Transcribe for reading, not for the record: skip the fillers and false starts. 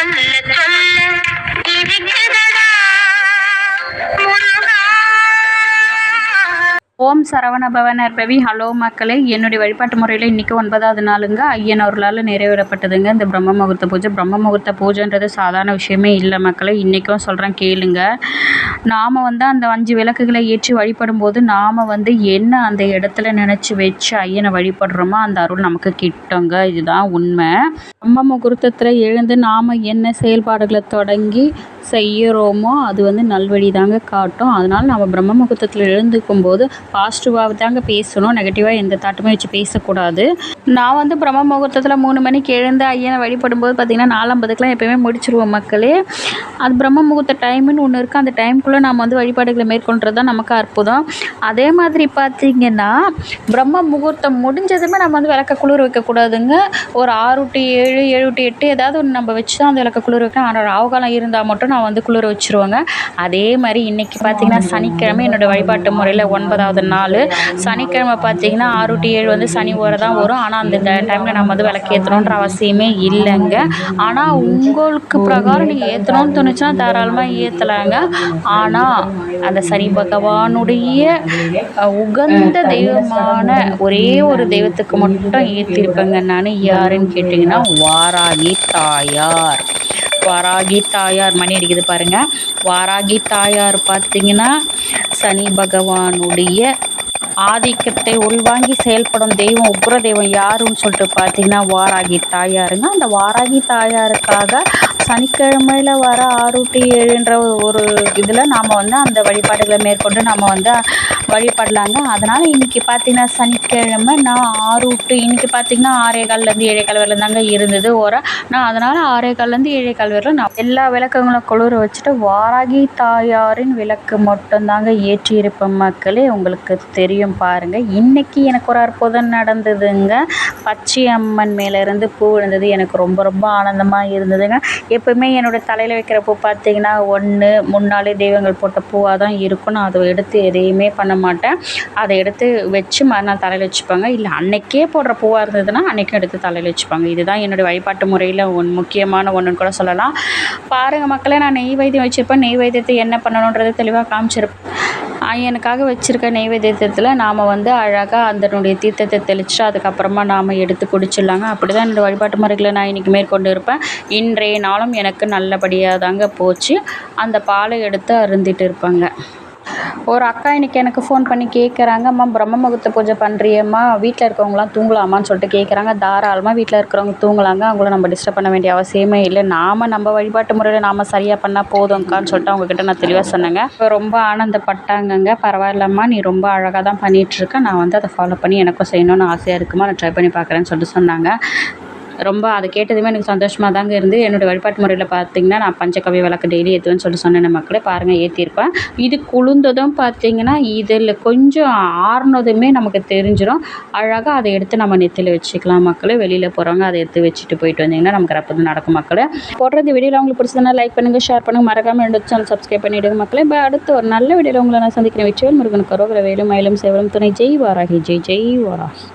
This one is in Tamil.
சொல்ல சொல்ல இருக்கிறதா முருகா. ஓம் சரவண பவனர்பவி. ஹலோ மக்களே, என்னுடைய வழிபாட்டு முறையில் இன்றைக்கி 9வது நாளுங்க. ஐயன் அவர்களால் நிறைவேறப்பட்டதுங்க இந்த பிரம்ம முகூர்த்த பூஜை. பிரம்ம முகூர்த்த பூஜைன்றது சாதாரண விஷயமே இல்லை மக்களே. இன்றைக்கும் சொல்கிறேன் கேளுங்க. நாம் அந்த 5 விளக்குகளை ஏற்றி வழிபடும் போது நாம் என்ன அந்த இடத்துல நினச்சி வச்சு ஐயனை வழிபடுறோமோ அந்த அருள் நமக்கு கிட்டுங்க. இதுதான் உண்மை. பிரம்ம முகூர்த்தத்தில் எழுந்து நாம் என்ன செயல்பாடுகளை தொடங்கி செய்கிறோமோ அது நல்வழி தாங்க காட்டும். அதனால் நம்ம பிரம்ம முகூர்த்தத்தில் எழுந்துக்கும் போது பாசிட்டிவாக தாங்க பேசணும். நெகட்டிவாக எந்த தாட்டுமே வச்சு பேசக்கூடாது. நான் பிரம்ம முகூர்த்தத்தில் 3 மணிக்கு எழுந்து ஐயனை வழிபடும் போது பார்த்திங்கன்னா 4:50க்கெலாம் எப்போயுமே முடிச்சிருவோம் மக்களே. அது பிரம்ம முகூர்த்த டைமுன்னு ஒன்று இருக்குது. அந்த டைமுக்குள்ளே நம்ம வழிபாடுகளை மேற்கொள்கிறது தான் நமக்கு அற்புதம். அதே மாதிரி பார்த்திங்கன்னா பிரம்ம முகூர்த்தம் முடிஞ்சதுமே நம்ம விளக்க குளிர வைக்கக்கூடாதுங்க. ஒரு 6 to 7, 7 to 8 ஏதாவது ஒன்று நம்ம வச்சு தான் அந்த விளக்க குளிர வைக்கணும். ஆனால் ராவுகாலம் இருந்தால் மட்டும் நான் குளிர வச்சுருவாங்க. அதே மாதிரி இன்றைக்கி பார்த்திங்கன்னா சனிக்கிழமை என்னோடய வழிபாட்டு முறையில் 9வது நாள். சனிக்கிழமை பார்த்திங்கன்னா 6 to 7 சனி ஓரை தான் வரும். ஆனால் அந்த டைமில் நம்ம விளக்கேற்றணுன்ற அவசியமே இல்லைங்க. ஆனால் உங்களுக்கு பிரகாரம் நீங்கள் ஏற்றணும்னு தோணுச்சுன்னா தாராளமாக ஏற்றலாங்க. ஆனால் அந்த சனி பகவானுடைய உகந்த தெய்வமான ஒரே ஒரு தெய்வத்துக்கு மட்டும் ஏற்றிருப்பேங்க நான். யாருன்னு கேட்டிங்கன்னா வாராகி தாயார். வாராகி தாயார் மணி அடிக்குது பாருங்கள். வாராகி தாயார் பார்த்திங்கன்னா சனி பகவானுடைய ஆதிக்கத்தை உள்வாங்கி செயல்படும் தெய்வம், உக்ர தெய்வம் யாருன்னு சொல்லிட்டு பார்த்திங்கன்னா வாராகி தாயாருங்க. அந்த வாராகி தாயாருக்காக சனிக்கிழமையில் வர 6 to 7ன்ற ஒரு இதில் நாம் அந்த வழிபாடுகளை மேற்கொண்டு நம்ம வழிபடலாங்க. அதனால் இன்றைக்கி பார்த்திங்கன்னா சனிக்கிழமை நான் 6 to இன்றைக்கி பார்த்திங்கன்னா 6:15 7:15 வரல தாங்க இருந்தது ஓரை. நான் அதனால் 6:15 7:15 வரல நான் எல்லா விளக்குங்களும் குளிர வச்சுட்டு வாராகி தாயாரின் விளக்கு மட்டும்தாங்க ஏற்றியிருப்பேன் மக்களே. உங்களுக்கு தெரியும் பாருங்கள். இன்றைக்கி எனக்கு ஒரு அற்புதம் நடந்ததுங்க. பச்சை அம்மன் மேலேருந்து பூ விழுந்தது. எனக்கு ரொம்ப ரொம்ப ஆனந்தமாக இருந்ததுங்க. எப்போவுமே என்னோடய தலையில் வைக்கிற பூ பார்த்திங்கன்னா 1 முன்னாலே தெய்வங்கள் போட்ட பூவாக தான் இருக்கும். நான் அதை எடுத்து எதையுமே பண்ண மாட்டேன். அதை எடுத்து வச்சு மறுநாள் தலையில் வச்சுப்பாங்க. இல்லை அன்றைக்கே போடுற பூவாக இருந்ததுன்னா அன்றைக்கும் எடுத்து தலையில் வச்சுப்பாங்க. இதுதான் என்னுடைய வழிபாட்டு முறையில் முக்கியமான ஒன்றுன்னு கூட சொல்லலாம். பாருங்கள் மக்களே, நான் நெய் வைத்தியம் வச்சுருப்பேன். நெய் வைத்தியத்தை என்ன பண்ணணுன்றது தெளிவாக காமிச்சிருப்பேன். ஐயனுக்காக வச்சுருக்க நெய்வேத்தியத்தில் நாம் அழகாக அதனுடைய தீர்த்தத்தை தெளிச்சுட்டு அதுக்கப்புறமா நாம் எடுத்து குடிச்சிடலாங்க. அப்படி தான் என்னோடய வழிபாட்டு முறைகளை நான் இன்றைக்கி மேற்கொண்டு இருப்பேன். இன்றைய நாளும் எனக்கு நல்லபடியாக தாங்க போச்சு. அந்த பாலை எடுத்து அருந்திட்டு இருப்பாங்க. ஒரு அக்கா இன்றைக்கி எனக்கு ஃபோன் பண்ணி கேட்குறாங்க, அம்மா பிரம்ம முகூர்த்த பூஜை பண்ணுறியம்மா, வீட்டில் இருக்கவங்களாம் தூங்கலாமான்னு சொல்லிட்டு கேட்குறாங்க. தாராளமாக வீட்டில் இருக்கிறவங்க தூங்கலாங்க. அவங்கள நம்ம டிஸ்டர்ப் பண்ண வேண்டிய அவசியமே இல்லை. நம்ம வழிபாட்டு முறையில் நாம் சரியாக பண்ணால் போதும்க்கான்னு சொல்லிட்டு அவங்கக்கிட்ட நான் தெளிவாக சொன்னேங்க. இப்போ ரொம்ப ஆனந்தப்பட்டாங்கங்க. பரவாயில்லம்மா, நீ ரொம்ப அழகாக தான் பண்ணிகிட்ருக்க. நான் அதை ஃபாலோ பண்ணி எனக்கும் செய்யணும்னு ஆசையாக இருக்குமா, நான் ட்ரை பண்ணி பார்க்குறேன்னு சொல்லிட்டு சொன்னாங்க. ரொம்ப அதை கேட்டதுமே எனக்கு சந்தோஷமாக தாங்க இருந்து. என்னோடய வழிபாட்டு முறையில் பார்த்திங்கன்னா நான் பஞ்சகவ்ய விளக்கு டெய்லி ஏற்றுவேன்னு சொல்லிட்டு சொன்னேன் மக்களே. பாருங்கள் ஏற்றிருப்பேன். இது குளிர்ந்ததும் பார்த்திங்கன்னா இதில் கொஞ்சம் ஆறுனதுமே நமக்கு தெரிஞ்சிடும். அழகாக அதை எடுத்து நம்ம நெத்தியில் வச்சுக்கலாம் மக்களே. வெளியில் போகிறவங்க அதை எடுத்து வச்சுட்டு போயிட்டு வந்தீங்கன்னா நமக்கு அப்போ நடக்கும் மக்களே. போடுறது வீடியோவில் உங்களுக்கு பிடிச்சதுன்னா லைக் பண்ணுங்கள், ஷேர் பண்ணுங்கள், மறக்காமல் என்னோட சேனல் சப்ஸ்கிரைப் பண்ணிவிடுங்க மக்களே. அடுத்து ஒரு நல்ல வீடியோவில் உங்களை நான் சந்திக்கிறேன். வெற்றிவேல் முருகனுக்கு கரோகர வேலும் மயிலும் சேவலும் துணை. ஜெய் வாராகி. ஜெய் ஜெய் வாராகி.